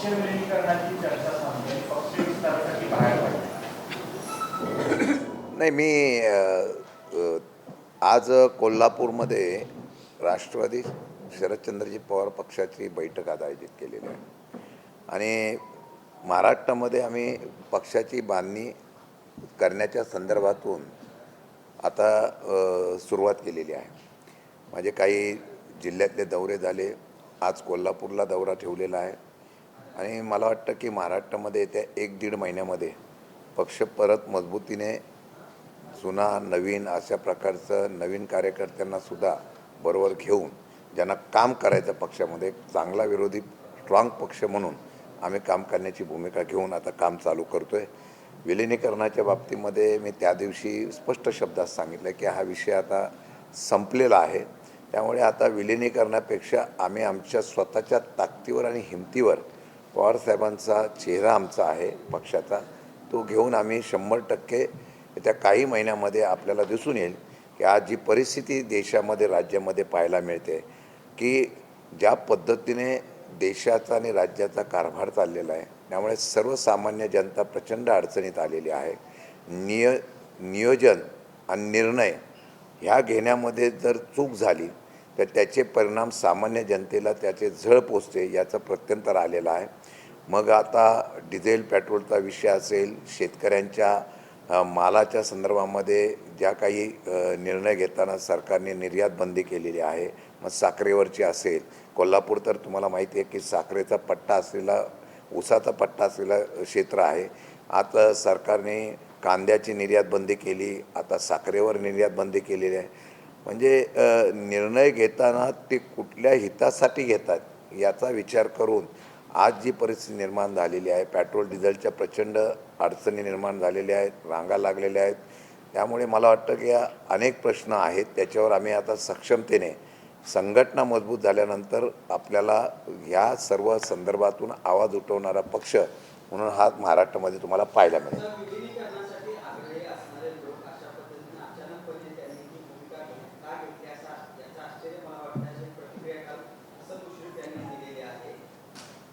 पक्ष विलीनीकरणाची चर्चा थांबली, पक्ष विस्तारासाठी बाहेर पडले. नाही, मी आज कोल्हापूरमध्ये राष्ट्रवादी शरदचंद्रजी पवार पक्षाची बैठक आज आयोजित केलेली आहे आणि महाराष्ट्रामध्ये आम्ही पक्षाची बांधणी करण्याच्या संदर्भातून आता सुरुवात केलेली आहे. माझे काही जिल्ह्यातले दौरे झाले, आज कोल्हापूरला दौरा ठेवलेला आहे आणि मला वाटतं की महाराष्ट्रामध्ये येत्या 1-1.5 महिन्यामध्ये पक्ष परत मजबूतीने जुना नवीन अशा प्रकारचं नवीन कार्यकर्त्यांनासुद्धा बरोबर घेऊन ज्यांना काम करायचं पक्षामध्ये एक चांगला विरोधी स्ट्रॉंग पक्ष म्हणून आम्ही काम करण्याची भूमिका घेऊन आता काम चालू करतो आहे. विलिनीकरणाच्या बाबतीमध्ये मी त्या दिवशी स्पष्ट शब्दात सांगितलं की हा विषय आता संपलेला आहे. त्यामुळे आता विलिनीकरणापेक्षा आम्ही आमच्या स्वतःच्या ताकदीवर आणि हिमतीवर पवारसाहेबांचा चेहरा आमचा आहे पक्षाचा, तो घेऊन आम्ही 100% येत्या काही महिन्यामध्ये आपल्याला दिसून येईल की आज जी परिस्थिती देशामध्ये राज्यामध्ये पाहायला मिळते की ज्या पद्धतीने देशाचा आणि राज्याचा कारभार चाललेला आहे, त्यामुळे सर्वसामान्य जनता प्रचंड अडचणीत आलेली आहे. नियोजन आणि निर्णय ह्या घेण्यामध्ये जर चूक झाली तर त्याचे परिणाम सामान्य जनतेला त्याचे झळ पोचते याचं प्रत्यंतर आलेलं आहे. मग आता डिझेल पेट्रोलचा विषय असेल, शेतकऱ्यांच्या मालाच्या संदर्भामध्ये ज्या काही निर्णय घेताना सरकारने निर्यात बंदी केलेली आहे, मग साखरेवरची असेल, कोल्हापूर तर तुम्हाला माहिती आहे की साखरेचा पट्टा असलेला, ऊसाचा पट्टा असलेला क्षेत्र आहे. आता सरकारने कांद्याची निर्यात बंदी केली, आता साखरेवर निर्यात बंदी केलेली आहे. म्हणजे निर्णय घेताना ते कुठल्या हितासाठी घेतात याचा विचार करून आज जी परिस्थिती निर्माण झालेली आहे, पेट्रोल डिझेलच्या प्रचंड अडचणी निर्माण झालेल्या आहेत, रांगा लागलेल्या आहेत. त्यामुळे मला वाटतं की या अनेक प्रश्न आहेत, त्याच्यावर आम्ही आता सक्षमतेने संघटना मजबूत झाल्यानंतर आपल्याला ह्या सर्व संदर्भातून आवाज उठवणारा पक्ष म्हणून हा महाराष्ट्रामध्ये तुम्हाला पाहायला मिळेल.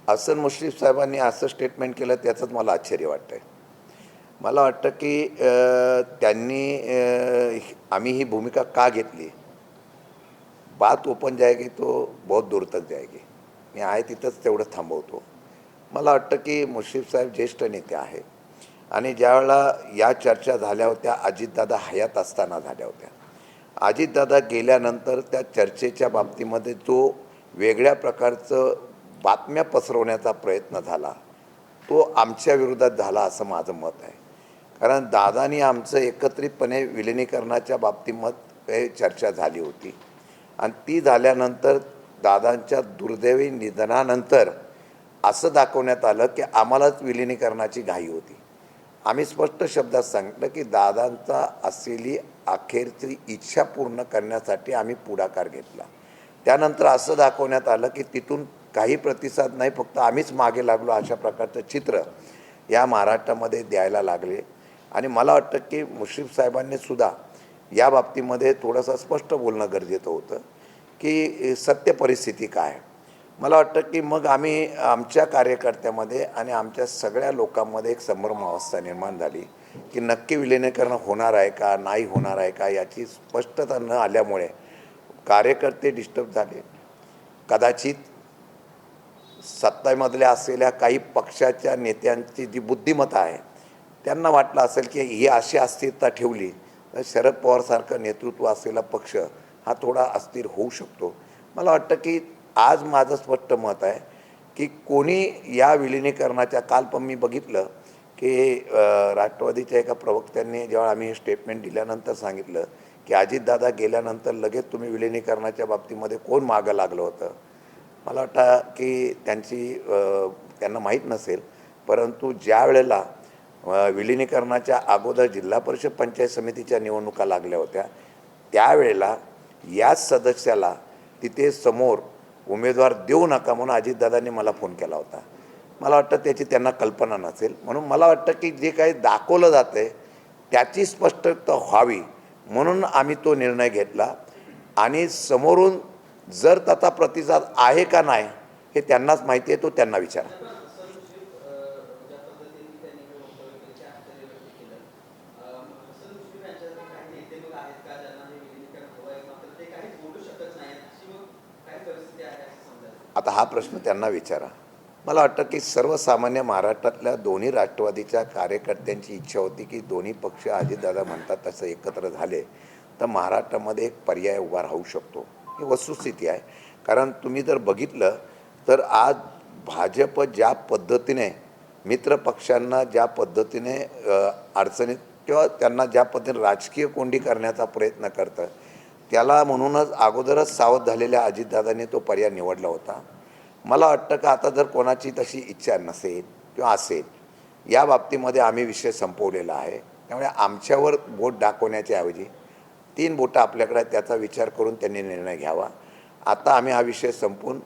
हसन मुश्रीफ साहेबांनी असं स्टेटमेंट केलं त्याचंच मला आश्चर्य वाटतं आहे. मला वाटतं की त्यांनी आम्ही ही भूमिका का घेतली, बात ओपन जाएगी तो बहुत दूर तक जाएगी. मी आहे तिथंच तेवढं थांबवतो. मला वाटतं की मुश्रीफ साहेब ज्येष्ठ नेते आहे आणि ज्यावेळेला या चर्चा झाल्या होत्या अजितदादा हयात असताना झाल्या होत्या. अजितदादा गेल्यानंतर त्या चर्चेच्या बाबतीमध्ये जो वेगळ्या प्रकारचं बातम्या पसरवण्याचा प्रयत्न झाला तो आमच्या विरोधात झाला असं माझं मत आहे. कारण दादानी आमचं एकत्रितपणे विलिनीकरणाच्या बाबतीमध्ये चर्चा झाली होती आणि ती झाल्यानंतर दादांच्या दुर्दैवी निधनानंतर असं दाखवण्यात आलं की आम्हालाच विलिनीकरणाची घाई होती. आम्ही स्पष्ट शब्दात सांगितलं की दादांचा असलेली अखेरची इच्छा पूर्ण करण्यासाठी आम्ही पुढाकार घेतला. त्यानंतर असं दाखवण्यात आलं की तिथून काही प्रतिसाद नाही, फक्त आम्हीच मागे लागलो अशा प्रकारचं चित्र या महाराष्ट्रामध्ये द्यायला लागले. आणि मला वाटतं की मुश्रीफ साहेबांनी सुद्धा या बाबतीमध्ये थोडंसं स्पष्ट बोलणं गरजेचं होतं की सत्य परिस्थिती काय. मला वाटतं की मग आम्ही आमच्या कार्यकर्त्यामध्ये आणि आमच्या सगळ्या लोकांमध्ये एक संभ्रमावस्था निर्माण झाली की नक्की विलिनीकरण होणार आहे का नाही होणार आहे का याची स्पष्टता न आल्यामुळे कार्यकर्ते डिस्टर्ब झाले. कदाचित सत्तामधल्या असलेल्या काही पक्षाच्या नेत्यांची जी बुद्धिमत्ता आहे त्यांना वाटलं असेल की ही अशी अस्थिरता ठेवली तर शरद पवारसारखं नेतृत्व असलेला पक्ष हा थोडा अस्थिर होऊ शकतो. मला वाटतं की आज माझं स्पष्ट मत आहे की कोणी या विलिनीकरणाच्या, काल पण मी बघितलं की राष्ट्रवादीच्या एका प्रवक्त्यांनी जेव्हा आम्ही हे स्टेटमेंट दिल्यानंतर सांगितलं की अजितदादा गेल्यानंतर लगेच तुम्ही विलिनीकरणाच्या बाबतीमध्ये कोण मागं लागलं होतं. मला वाटतं की त्यांना माहीत नसेल, परंतु ज्या वेळेला विलिनीकरणाच्या अगोदर जिल्हा परिषद पंचायत समितीच्या निवडणुका लागल्या होत्या त्यावेळेला याच सदस्याला तिथे समोर उमेदवार देऊ नका म्हणून अजितदादांनी मला फोन केला होता. मला वाटतं त्याची त्यांना कल्पना नसेल. म्हणून मला वाटतं की जे काही दाखवलं जातं आहे त्याची स्पष्टता व्हावी म्हणून आम्ही तो निर्णय घेतला. आणि समोरून जर त्याचा प्रतिसाद आहे का नाही हे त्यांनाच माहिती आहे, तो त्यांना विचारा. आता हा प्रश्न त्यांना विचारा. मला वाटतं की सर्वसामान्य महाराष्ट्रातल्या दोन्ही राष्ट्रवादीच्या कार्यकर्त्यांची इच्छा होती की दोन्ही पक्ष अजितदादा म्हणतात तसं एकत्र झाले तर महाराष्ट्रामध्ये एक पर्याय उभा राहू शकतो. ही वस्तुस्थिती आहे. कारण तुम्ही जर बघितलं तर आज भाजप ज्या पद्धतीने मित्र पक्षांना ज्या पद्धतीने अडचणीत किंवा त्यांना ज्या पद्धतीने राजकीय कोंडी करण्याचा प्रयत्न करतं, त्याला म्हणूनच अगोदरच सावध झालेल्या अजितदादांनी तो पर्याय निवडला होता. मला वाटतं का आता जर कोणाची तशी इच्छा नसेल किंवा असेल, या बाबतीमध्ये आम्ही विषय संपवलेला आहे. त्यामुळे आमच्यावर बोट दाखवण्याच्या ऐवजी 3 बोटं आपल्याकडे आहेत, त्याचा विचार करून त्यांनी निर्णय घ्यावा. आता आम्ही हा विषय संपवून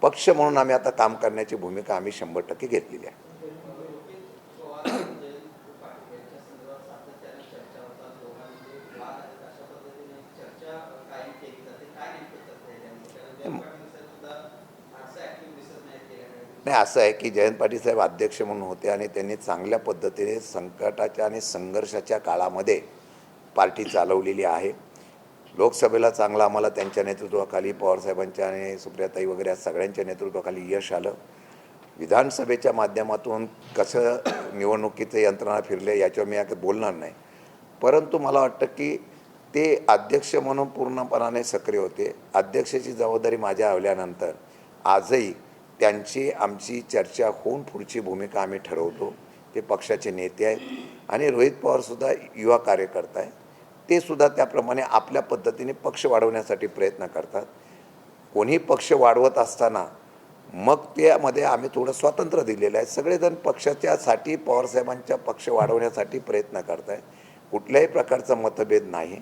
पक्ष म्हणून आम्ही आता काम करण्याची भूमिका आम्ही 100% घेतलेली आहे. नाही, असं आहे की जयंत पाटील साहेब अध्यक्ष म्हणून होते आणि त्यांनी चांगल्या पद्धतीने संकटाच्या आणि संघर्षाच्या काळामध्ये पार्टी चालवलेली आहे. लोकसभेला चांगलं आम्हाला त्यांच्या नेतृत्वाखाली पवारसाहेबांच्या आणि सुप्रियाताई वगैरे सगळ्यांच्या नेतृत्वाखाली यश आलं. विधानसभेच्या माध्यमातून कसं निवडणुकीचे यंत्रणा फिरले याच्यावर मी आता बोलणार नाही, परंतु मला वाटतं की ते अध्यक्ष म्हणून पूर्णपणाने सक्रिय होते. अध्यक्षाची जबाबदारी माझ्या आल्यानंतर आजही त्यांची आमची चर्चा होऊन पुढची भूमिका आम्ही ठरवतो. ते पक्षाचे नेते आहेत आणि रोहित पवारसुद्धा युवा कार्यकर्ता आहे. ते सुद्धा त्याप्रमाणे आपल्या पद्धतीने पक्ष वाढवण्यासाठी प्रयत्न करतात. कोणी पक्ष वाढवत असताना मग त्यामध्ये आम्ही थोडं स्वातंत्र्य दिलेलं आहे. सगळेजण पक्षाच्यासाठी पवारसाहेबांच्या पक्ष वाढवण्यासाठी प्रयत्न करत आहे. कुठल्याही प्रकारचा मतभेद नाही.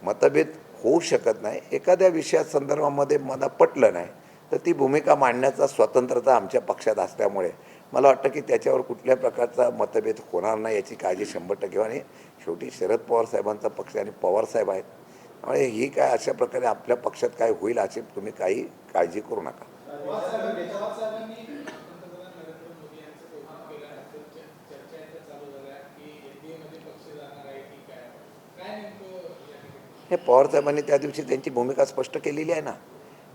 मतभेद होऊ शकत नाही. एखाद्या विषयासंदर्भामध्ये मला पटलं नाही तर ती भूमिका मांडण्याचा स्वतंत्रता आमच्या पक्षात असल्यामुळे मला वाटतं की त्याच्यावर कुठल्या प्रकारचा मतभेद होणार नाही याची काळजी 100% घ्यावी. आणि शेवटी शरद पवार साहेबांचा पक्ष आणि पवारसाहेब आहेत, त्यामुळे ही काय अशा प्रकारे आपल्या पक्षात काय होईल अशी तुम्ही काही काळजी करू नका. हे पवारसाहेबांनी त्या दिवशी त्यांची भूमिका स्पष्ट केलेली आहे ना.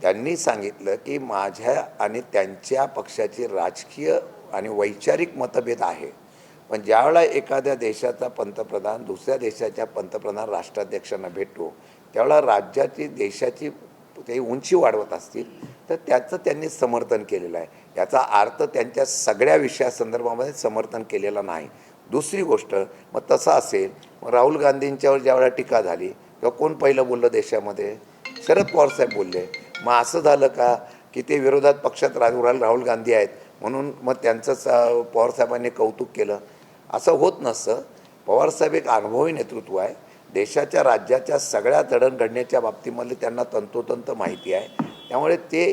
त्यांनी सांगितलं की माझ्या आणि त्यांच्या पक्षाचे राजकीय आणि वैचारिक मतभेद आहे, पण ज्यावेळेला एखाद्या देशाचा पंतप्रधान दुसऱ्या देशाच्या पंतप्रधान राष्ट्राध्यक्षांना भेटतो त्यावेळेला राज्याची देशाची ते उंची वाढवत असतील तर त्याचं त्यांनी समर्थन केलेलं आहे. याचा अर्थ त्यांच्या सगळ्या विषयासंदर्भामध्ये समर्थन केलेलं नाही. दुसरी गोष्ट, मग तसं असेल मग राहुल गांधींच्यावर ज्यावेळेला टीका झाली तेव्हा कोण पहिलं बोललं देशामध्ये? शरद पवारसाहेब बोलले. मग असं झालं का की ते विरोधात पक्षात राहुल गांधी आहेत म्हणून मग त्यांचंच पवारसाहेबांनी कौतुक केलं? असं होत नसतं. पवारसाहेब एक अनुभवी नेतृत्व आहे. देशाच्या राज्याच्या सगळ्या जडणघडण्याच्या बाबतीमध्ये त्यांना तंतोतंत माहिती आहे. त्यामुळे ते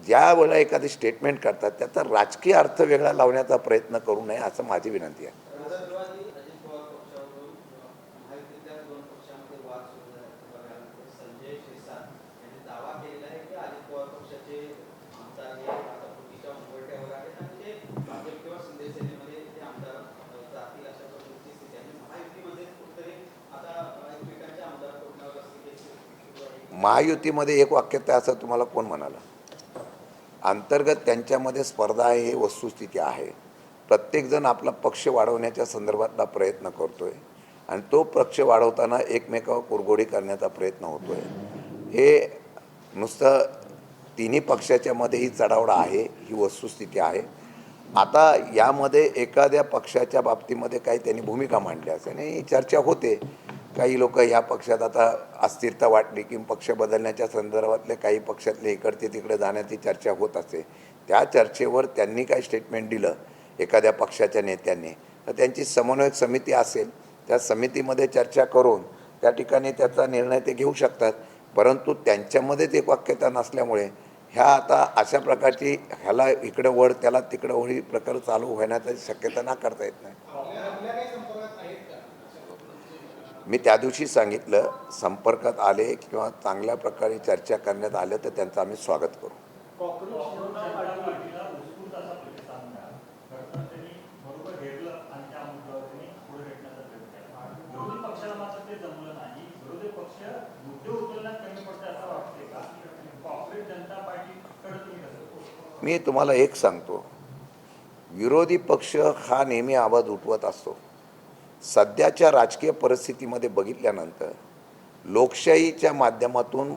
ज्या वेळेला एखादी स्टेटमेंट करतात त्याचा राजकीय अर्थ वेगळा लावण्याचा प्रयत्न करू नये असं माझी विनंती आहे. महायुतीमध्ये एक वाक्यात असं तुम्हाला कोण म्हणाला? अंतर्गत त्यांच्यामध्ये स्पर्धा आहे, ही वस्तुस्थिती आहे. प्रत्येकजण आपला पक्ष वाढवण्याच्या संदर्भातला प्रयत्न करतोय आणि तो पक्ष वाढवताना एकमेकावर कुरघोडी करण्याचा प्रयत्न होतोय. हे नुसतं तिन्ही पक्षाच्यामध्येही चढावडा आहे, ही वस्तुस्थिती आहे. आता यामध्ये एखाद्या पक्षाच्या बाबतीमध्ये काही त्यांनी भूमिका मांडली असेल आणि चर्चा होते. काही लोक ह्या पक्षात आता अस्थिरता वाटली की पक्ष बदलण्याच्या संदर्भातले काही पक्षातले इकडचे तिकडे जाण्याची चर्चा होत असते. त्या चर्चेवर त्यांनी काय स्टेटमेंट दिलं एखाद्या पक्षाच्या नेत्यांनी तर त्यांची समन्वयक समिती असेल, त्या समितीमध्ये चर्चा करून त्या ठिकाणी त्याचा निर्णय ते घेऊ शकतात. परंतु त्यांच्यामध्येच एक वाक्यता नसल्यामुळे ह्या आता अशा प्रकारची ह्याला इकडं वळ त्याला तिकडं वळी प्रकार चालू होण्याची शक्यता नाकारता येत नाही. मी त्या दिवशी सांगितलं, संपर्कात आले किंवा चांगल्या प्रकारे चर्चा करण्यात आलं तर त्यांचं आम्ही स्वागत करू. मी तुम्हाला एक सांगतो, विरोधी पक्ष हा नेहमी आवाज उठवत असतो. सध्याच्या राजकीय परिस्थितीमध्ये बघितल्यानंतर लोकशाहीच्या माध्यमातून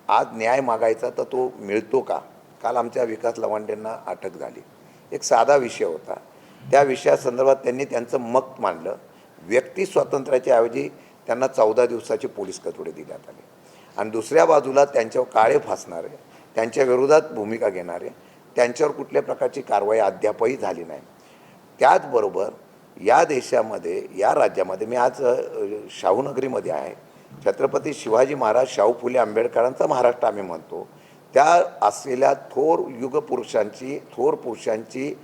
आज न्याय मागायचा तर तो मिळतो का? काल आमच्या विकास लवांडेंना अटक झाली. एक साधा विषय होता, त्या विषयासंदर्भात त्यांनी त्यांचं मत मांडलं. व्यक्ती स्वातंत्र्याच्या ऐवजी त्यांना 14 दिवसाचे पोलीस कठोडे देण्यात आले आणि दुसऱ्या बाजूला त्यांच्यावर काळे फासणारे, त्यांच्या विरोधात भूमिका घेणारे, त्यांच्यावर कुठल्या प्रकारची कारवाई अद्यापही झाली नाही. त्याचबरोबर या देशामध्ये, या राज्यामध्ये, मी आज शाहूनगरीमध्ये आहे. छत्रपती शिवाजी महाराज, शाहू फुले आंबेडकरांचा महाराष्ट्र आम्ही म्हणतो, त्या असलेल्या थोर युगपुरुषांची, थोर पुरुषांची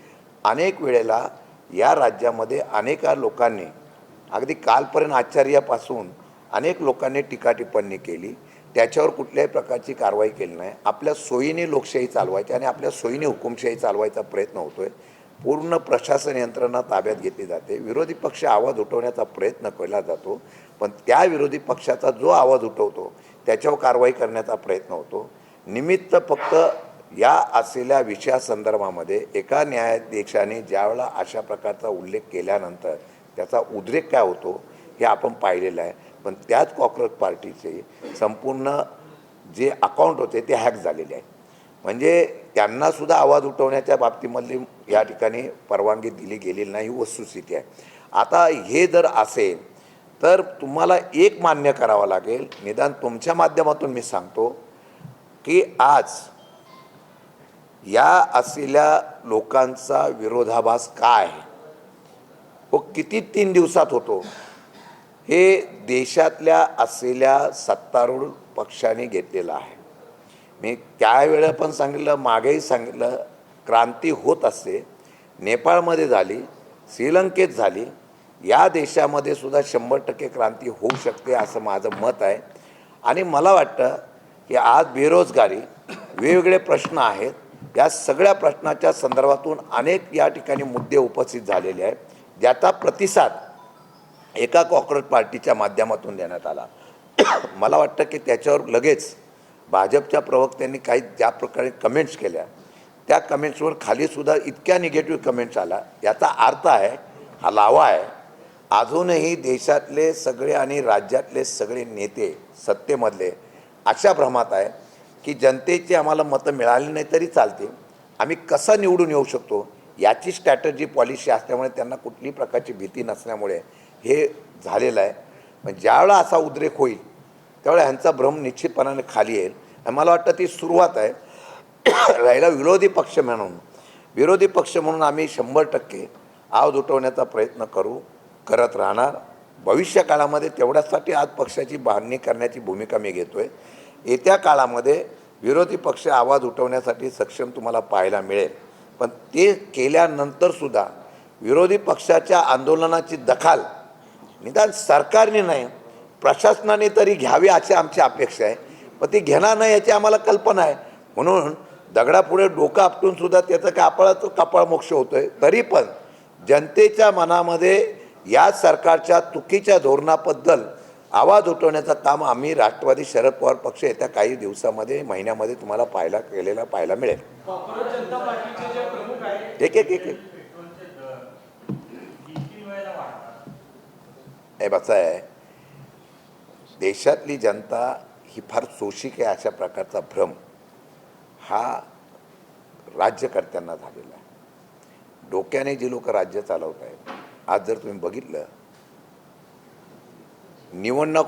अनेक वेळेला या राज्यामध्ये अनेक लोकांनी, अगदी कालपर्यंत आचार्यापासून अनेक लोकांनी टीका टिप्पणी केली. त्याच्यावर कुठल्याही प्रकारची कारवाई केली नाही. आपल्या सोयीने लोकशाही चालवायची आणि आपल्या सोयीने हुकुमशाही चालवायचा प्रयत्न होतो आहे. पूर्ण प्रशासन यंत्रणा ताब्यात घेतली जाते. विरोधी पक्ष आवाज उठवण्याचा प्रयत्न केला जातो, पण त्या विरोधी पक्षाचा जो आवाज उठवतो त्याच्यावर कारवाई करण्याचा प्रयत्न होतो. निमित्त फक्त या असलेल्या विषयासंदर्भामध्ये एका न्यायाधीशाने ज्यावेळेला अशा प्रकारचा उल्लेख केल्यानंतर त्याचा उद्रेक काय होतो हे आपण पाहिलेलं आहे. पण त्याच कॉक्रोच पार्टीचे संपूर्ण जे अकाउंट होते ते हॅक झालेले आहे. म्हणजे त्यांनासुद्धा आवाज उठवण्याच्या बाबतीमधली या ठिकाणी परवानगी दिली गेलेली नाही, ही वस्तुस्थिती आहे. आता हे जर असेल तर तुम्हाला एक मान्य करावं लागेल, निदान तुमच्या माध्यमातून मी सांगतो की आज या असलेल्या लोकांचा विरोधाभास काय आहे, तो किती 3 दिवसात होतो, हे देशातल्या असलेल्या सत्तारूढ पक्षाने घेतलेलं आहे. मी त्यावेळेला पण सांगितलं, मागेही सांगितलं, क्रांती होत असते. नेपाळमध्ये झाली, श्रीलंकेत झाली, या देशामध्ये सुद्धा 100% क्रांती होऊ शकते असं माझं मत आहे. आणि मला वाटतं की आज बेरोजगारी, वेगवेगळे प्रश्न आहेत, या सगळ्या प्रश्नाच्या संदर्भातून अनेक या ठिकाणी मुद्दे उपस्थित झालेले आहेत, ज्याचा प्रतिसाद एका कॉक्रोच पार्टीच्या माध्यमातून देण्यात आला. मला वाटतं की त्याच्यावर लगेच भाजपच्या प्रवक्त्यांनी काही ज्या प्रकारे कमेंट्स केल्या, त्या कमेंट्सवर खालीसुद्धा इतक्या निगेटिव्ह कमेंट्स आला. याचा अर्थ आहे, हा लावा आहे, अजूनही देशातले सगळे आणि राज्यातले सगळे नेते सत्तेमधले अशा भ्रमात आहे की जनतेची आम्हाला मतं मिळाली नाही तरी चालते, आम्ही कसं निवडून येऊ शकतो याची स्ट्रॅटजी पॉलिसी असल्यामुळे त्यांना कुठलीही प्रकारची भीती नसल्यामुळे हे झालेलं आहे. पण ज्यावेळेला असा उद्रेक होईल त्यावेळेला ह्यांचा भ्रम निश्चितपणाने खाली येईल. आणि मला वाटतं ती सुरुवात आहे. राहिला विरोधी पक्ष म्हणून आम्ही 100% आवाज उठवण्याचा प्रयत्न करत राहणार. भविष्य काळामध्ये तेवढ्यासाठी आज पक्षाची बांधणी करण्याची भूमिका मी घेतो आहे. येत्या काळामध्ये विरोधी पक्ष आवाज उठवण्यासाठी सक्षम तुम्हाला पाहायला मिळेल, पण ते केल्यानंतरसुद्धा विरोधी पक्षाच्या आंदोलनाची दखल निदान सरकारने नाही, प्रशासनाने तरी घ्यावी अशी आमची अपेक्षा आहे. पण ती घेणार नाही याची आम्हाला कल्पना आहे. म्हणून दगडापुढे डोकं आपटून सुद्धा त्याचं कापळाचं कपाळमोक्ष होतो आहे. तरी पण जनतेच्या मनामध्ये या सरकारच्या चुकीच्या धोरणाबद्दल आवाज उठवण्याचं काम आम्ही राष्ट्रवादी शरद पवार पक्ष येत्या काही दिवसामध्ये, महिन्यामध्ये तुम्हाला पाहायला मिळेल. एक हे बसा आहे, देशातली जनता ही फार शोषिक आहे अशा प्रकारचा भ्रम हा राज्यकर्त्यांना झालेला आहे. डोक्याने जी लोक राज्य चालवत आहेत, आज जर तुम्ही बघितलं, निवडणूक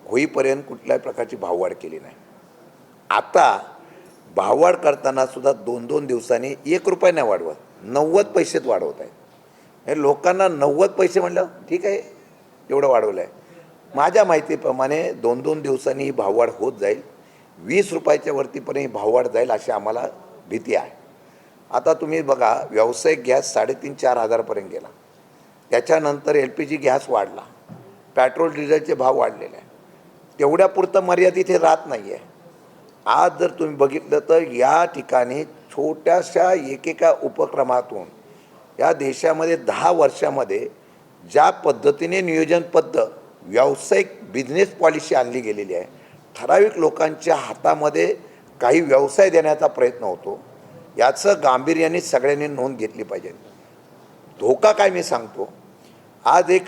होईपर्यंत कुठल्याही प्रकारची भाववाढ केली नाही. आता भाववाढ करताना सुद्धा 2-2 दिवसांनी 1 रुपया नाही वाढवत, 90 पैसेच वाढवत आहेत. हे लोकांना 90 पैसे म्हणलं ठीक आहे, एवढं वाढवलं आहे. माझ्या माहितीप्रमाणे 2-2 दिवसांनी ही भाववाढ होत जाईल. 20 रुपयाच्या वरतीपर्यंत ही भाववाढ जाईल अशी आम्हाला भीती आहे. आता तुम्ही बघा, व्यावसायिक गॅस 3,500-4 हजारपर्यंत गेला. त्याच्यानंतर LPG गॅस वाढला, पेट्रोल डिझेलचे भाव वाढलेले आहे. तेवढ्यापुरतं मर्यादित हे राहत नाही आहे. आज जर तुम्ही बघितलं तर या ठिकाणी छोट्याशा एकेका उपक्रमातून या देशामध्ये 10 वर्षामध्ये ज्या पद्धतीने नियोजनबद्ध व्यावसायिक बिझनेस पॉलिसी आणली गेलेली आहे, ठराविक लोकांच्या हातामध्ये काही व्यवसाय देण्याचा प्रयत्न होतो याचं गांभीर्याने सगळ्यांनी नोंद घेतली पाहिजे. धोका काय मी सांगतो, आज एक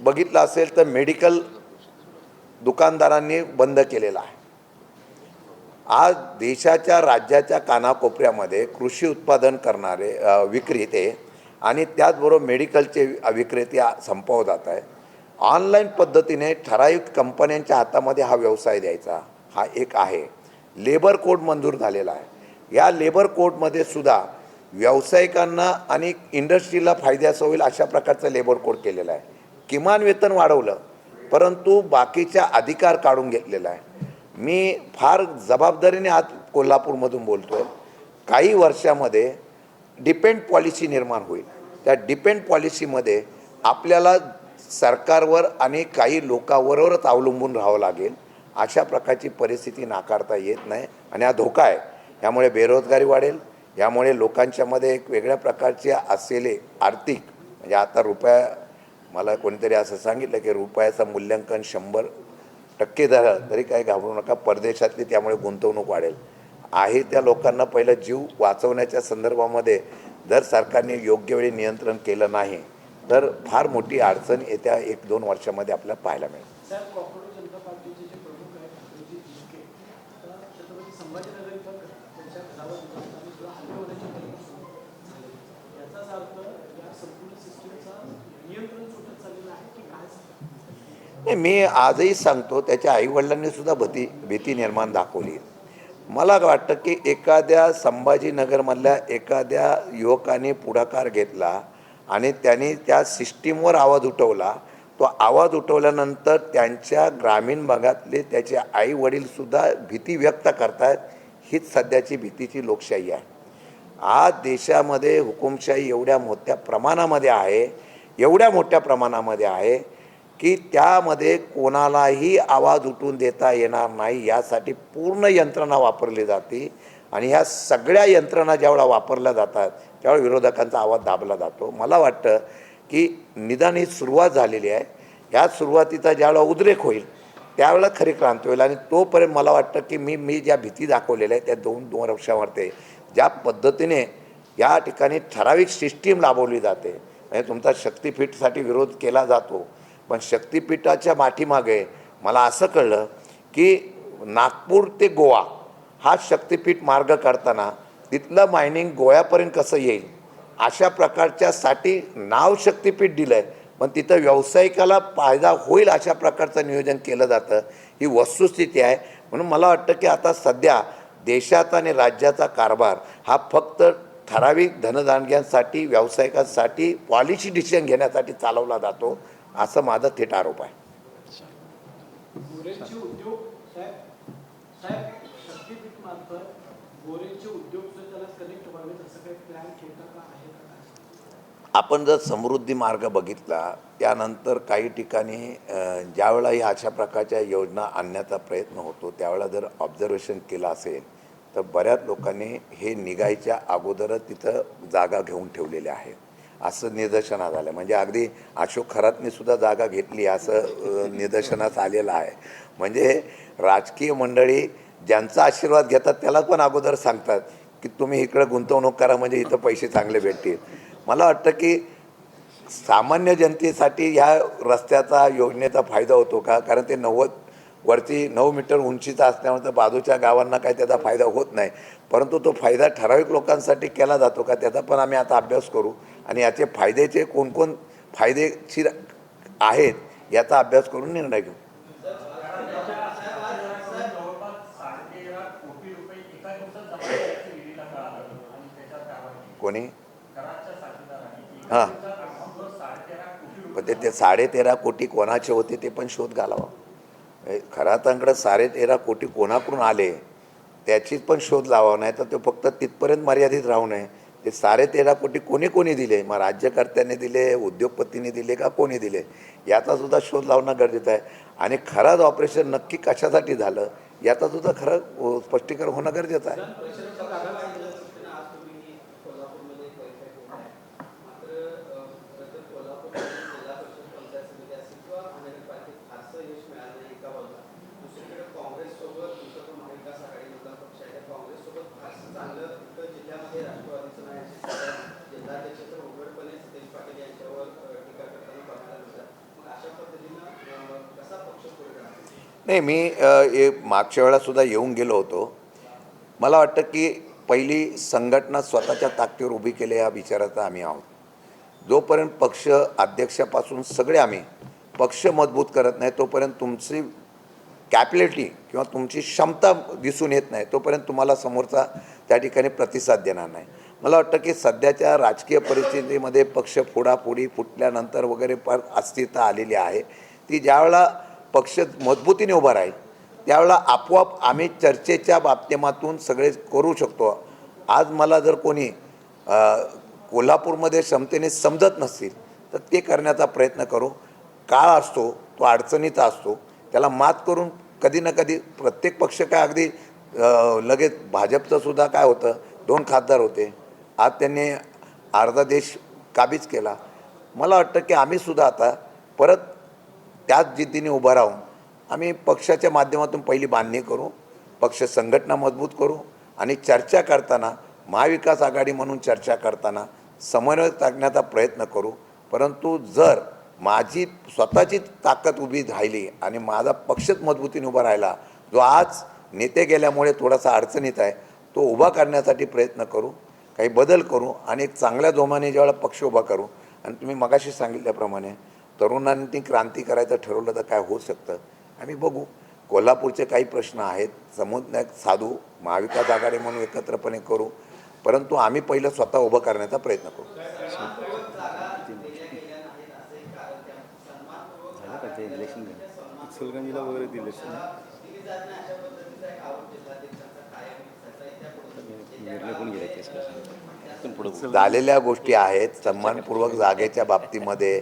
बघितलं असेल तर मेडिकल दुकानदारांनी बंद केलेला आहे. आज देशाच्या राज्याच्या कानाकोपऱ्यामध्ये कृषी उत्पादन करणारे विक्रेते आणि त्याचबरोबर मेडिकलचे विक्रेते संपवत जात आहे. ऑनलाईन पद्धतीने ठराविक कंपन्यांच्या हातामध्ये हा व्यवसाय द्यायचा हा एक आहे. लेबर कोड मंजूर झालेला आहे. या लेबर कोडमध्ये सुद्धा व्यावसायिकांना आणि इंडस्ट्रीला फायद्याचं होईल अशा प्रकारचं लेबर कोड केलेला आहे. किमान वेतन वाढवलं परंतु बाकीच्या अधिकार काढून घेतलेला आहे. मी फार जबाबदारीने आज कोल्हापूरमधून बोलतो आहे. काही वर्षामध्ये डिपेंड पॉलिसी निर्माण होईल. त्या डिपेंड पॉलिसीमध्ये आपल्याला सरकारवर आणि काही लोकांवरच अवलंबून राहावं लागेल. अशा प्रकारची परिस्थिती नाकारता येत नाही आणि हा धोका आहे. यामुळे बेरोजगारी वाढेल. यामुळे लोकांच्यामध्ये एक वेगळ्या प्रकारचे असलेले आर्थिक म्हणजे आता रुपया मला कोणीतरी असं सांगितलं की रुपयाचं मूल्यांकन 100% झालं तरी काही घाबरू नका, परदेशातली त्यामुळे गुंतवणूक वाढेल. आहे त्या लोकांना पहिलं जीव वाचवण्याच्या संदर्भामध्ये जर सरकारने योग्य वेळी नियंत्रण केलं नाही तर फार मोठी अडचण येत्या 1-2 वर्षामध्ये आपल्याला पाहायला मिळेल. सर, कोकण जनता पार्टीचे जे प्रमुख आहेत अभिजित शिंदे, आता छत्रपती संभाजीनगर इथं त्यांच्या घरावर आणि सुद्धा हल्ले होण्याची घटना सुरू झाली. याचाच अर्थ या संपूर्ण सिस्टीमचा नियंत्रण सुटत चाललेलं आहे की काय? नाही, मी आजही सांगतो त्याच्या आईवडिलांनी सुद्धा भीती निर्माण दाखवली. मला वाटतं की एखाद्या संभाजीनगरमधल्या एखाद्या युवकाने पुढाकार घेतला आणि त्यांनी त्या सिस्टीमवर आवाज उठवला. तो आवाज उठवल्यानंतर त्यांच्या ग्रामीण भागातले त्याचे आई वडीलसुद्धा भीती व्यक्त करतात. हीच सध्याची भीतीची लोकशाही आहे. आज देशामध्ये हुकुमशाही एवढ्या मोठ्या प्रमाणामध्ये आहे की त्यामध्ये कोणालाही आवाज उठून देता येणार नाही यासाठी पूर्ण यंत्रणा वापरली जाते. आणि ह्या सगळ्या यंत्रणा ज्यावेळा वापरल्या जातात त्यावेळी विरोधकांचा आवाज दाबला जातो. मला वाटतं की निदान ही सुरुवात झालेली आहे. ह्या सुरुवातीचा ज्यावेळा उद्रेक होईल त्यावेळेला खरी क्रांती होईल. आणि तोपर्यंत मला वाटतं की मी ज्या भीती दाखवलेल्या आहेत त्या 2 वर्षामध्ये ज्या पद्धतीने या ठिकाणी ठराविक सिस्टीम राबवली जाते म्हणजे तुमचा शक्तिपीठसाठी विरोध केला जातो. पण शक्तिपीठाच्या पाठीमागे मला असं कळलं की नागपूर ते गोवा हा शक्तिपीठ मार्ग करताना तिथलं मायनिंग गोव्यापर्यंत कसं येईल अशा प्रकारच्यासाठी नाव शक्तिपीठ दिलं आहे. पण तिथं व्यावसायिकाला फायदा होईल अशा प्रकारचं नियोजन केलं जातं. ही वस्तुस्थिती आहे. म्हणून मला वाटतं की आता सध्या देशाचा आणि राज्याचा कारभार हा फक्त ठराविक धनदांडग्यांसाठी व्यावसायिकांसाठी पॉलिसी डिसिजन घेण्यासाठी चालवला जातो असं माझा थेट आरोप आहे. गोरेंचे उद्योग साहेब शक्तीपीठ मार्फत गोरेंचे उद्योग त्याला कनेक्ट व्हावेत असं काही प्लॅन केला का आहे का? आपण जर समृद्धी मार्ग बघितला त्यानंतर काही ठिकाणी ज्यावेळेला ही अशा प्रकारच्या योजना आणण्याचा प्रयत्न होतो त्यावेळेला जर ऑब्झर्वेशन केलं असेल तर बऱ्याच लोकांनी हे निघायच्या अगोदरच तिथं जागा घेऊन ठेवलेल्या आहेत असं निदर्शनास आलं. म्हणजे अगदी अशोक खरातने सुद्धा जागा घेतली असं निदर्शनास आलेलं आहे. म्हणजे राजकीय मंडळी ज्यांचा आशीर्वाद घेतात त्याला पण अगोदर सांगतात की तुम्ही इकडं गुंतवणूक करा म्हणजे इथं पैसे चांगले भेटतील. मला वाटतं की सामान्य जनतेसाठी ह्या रस्त्याचा योजनेचा फायदा होतो का? कारण ते 9 मीटर उंचीचा असल्यामुळे तर बाजूच्या गावांना काही त्याचा फायदा होत नाही. परंतु तो फायदा ठराविक लोकांसाठी केला जातो का त्याचा पण आम्ही आता अभ्यास करू आणि याचे फायद्याचे कोणकोण फायदेशीर आहेत याचा अभ्यास करून निर्णय घेऊ. कोणी हां पण ते 13.5 कोटी कोणाचे होते ते पण शोध घालावा. खरातांकडे 13.5 कोटी कोणाकडून आले त्याचीच पण शोध लावावा. नाही तर ते फक्त तिथपर्यंत मर्यादित राहू नये. ते 13.5 कोटी कोणी दिले, मग राज्यकर्त्यांनी दिले, उद्योगपतींनी दिले का कोणी दिले याचा सुद्धा शोध लावणं गरजेचं आहे. आणि खरंच ऑपरेशन नक्की कशासाठी झालं याचा सुद्धा खरं स्पष्टीकरण होणं गरजेचं आहे. नाही, मी मागच्या वेळासुद्धा येऊन गेलो होतो. मला वाटतं की पहिली संघटना स्वतःच्या ताकदीवर उभी केली या विचाराचा आम्ही आहोत. जोपर्यंत पक्ष अध्यक्षापासून सगळे आम्ही पक्ष मजबूत करत नाही तोपर्यंत तुमची कॅपॅबिलिटी किंवा तुमची क्षमता दिसून येत नाही तोपर्यंत तुम्हाला समोरचा त्या ठिकाणी प्रतिसाद देणार नाही. मला वाटतं की सध्याच्या राजकीय परिस्थितीमध्ये पक्ष फोडाफोडी फुटल्यानंतर वगैरे फार अस्थिरता आलेली आहे. ती ज्यावेळेला पक्ष मजबूतीने उभा राहील त्यावेळेला आपोआप आम्ही चर्चेच्या माध्यमातून सगळे करू शकतो. आज मला जर कोणी कोल्हापूरमध्ये क्षमतेने समजत नसतील तर ते करण्याचा प्रयत्न करू. काळ असतो तो अडचणीचा असतो, त्याला मात करून कधी ना कधी प्रत्येक पक्ष काय अगदी लगेच भाजपचं सुद्धा काय होतं 2 खासदार होते, आज त्यांनी अर्धा देश काबीज केला. मला वाटतं की आम्ही सुद्धा आता परत त्याच जिद्दीने उभं राहून आम्ही पक्षाच्या माध्यमातून पहिली बांधणी करू, पक्ष संघटना मजबूत करू आणि चर्चा करताना महाविकास आघाडी म्हणून चर्चा करताना समन्वय साधण्याचा प्रयत्न करू. परंतु जर माझी स्वतःची ताकद उभी राहिली आणि माझा पक्षच मजबूतीने उभा राहिला, जो आज नेते गेल्यामुळे थोडासा अडचणीत आहे, तो उभा करण्यासाठी प्रयत्न करू, काही बदल करू आणि एक चांगल्या जोमाने ज्यावेळेला पक्ष उभा करू. आणि तुम्ही मगाशी सांगितल्याप्रमाणे तरुणांनी क्रांती करायचं ठरवलं तर काय होऊ शकतं आम्ही बघू. कोल्हापूरचे काही प्रश्न आहेत, समन्वय साधू, महाविकास आघाडी म्हणून एकत्रपणे करू, परंतु आम्ही पहिलं स्वतः उभं करण्याचा प्रयत्न करू. इचलकरंजीला वगैरे दिले निर्णय कोण घेतला? झालेल्या गोष्टी आहेत सन्मानपूर्वक जागेच्या बाबतीमध्ये.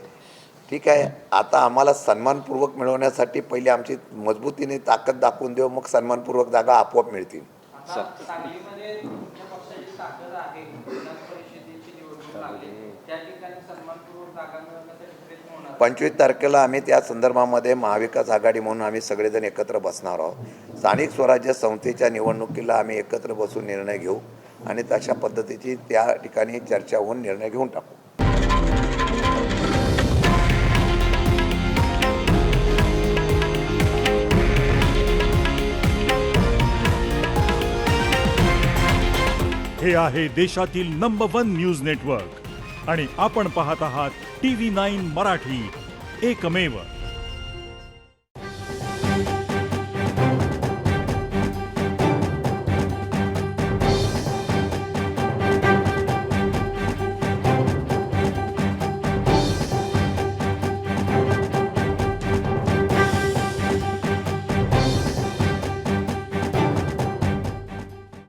ठीक आहे, आता आम्हाला सन्मानपूर्वक मिळवण्यासाठी पहिले आमची मजबूतीने ताकद दाखवून देऊ, मग सन्मानपूर्वक जागा आपोआप मिळतील. सांगलीमध्ये तुमच्या पक्षाची ताकद आहे, विधान परिषदेची निवडणूक लागली, त्या ठिकाणी सन्मानपूर्वक जागा मिळवण्यासाठी प्रयत्न होणार. 25 तारखेला आम्ही त्या संदर्भामध्ये महाविकास आघाडी म्हणून आम्ही सगळेजण एकत्र बसणार आहोत. स्थानिक स्वराज्य संस्थेच्या निवडणुकीला आम्ही एकत्र बसून निर्णय घेऊ आणि तशा पद्धतीची त्या ठिकाणी चर्चा होऊन निर्णय घेऊन टाकू. हे आहे देशातील नंबर 1 न्यूज नेटवर्क आणि आपण पाहत आहात TV9 मराठी, एकमेव.